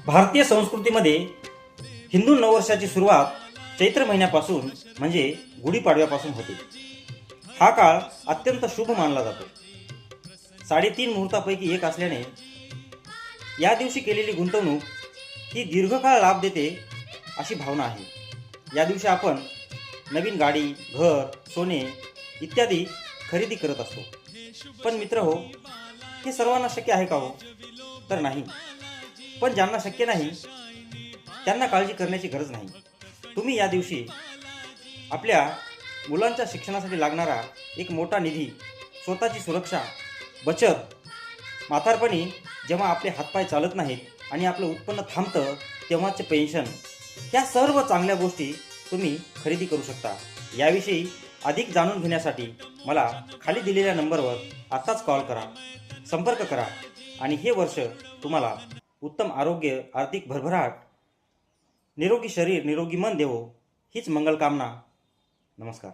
भारतीय संस्कृतीमध्ये हिंदू नववर्षाची सुरुवात चैत्र महिन्यापासून म्हणजे गुढीपाडव्यापासून होते। हा काळ अत्यंत शुभ मानला जातो। 3.5 मुहूर्तापैकी एक असल्याने या दिवशी केलेली गुंतवणूक ही दीर्घकाळ लाभ देते अशी भावना आहे। या दिवशी आपण नवीन गाडी, घर, सोने इत्यादी खरेदी करत असतो। पण मित्र हो, हे सर्वांना शक्य आहे का हो? तर नाही। पण ज्यांना शक्य नाही त्यांना काळजी करण्याची गरज नाही। तुम्ही या दिवशी आपल्या मुलांच्या शिक्षणासाठी लागणारा एक मोठा निधी, स्वतःची सुरक्षा, बचत, म्हातारपणी जेव्हा आपले हातपाय चालत नाहीत आणि आपलं उत्पन्न थांबतं तेव्हाचे पेन्शन, ह्या सर्व चांगल्या गोष्टी तुम्ही खरेदी करू शकता। याविषयी अधिक जाणून घेण्यासाठी मला खाली दिलेल्या नंबरवर आत्ताच कॉल करा, संपर्क करा आणि हे वर्ष तुम्हाला उत्तम आरोग्य, आर्थिक भरभराट, निरोगी शरीर, निरोगी मन देवो हीच मंगल कामना। नमस्कार।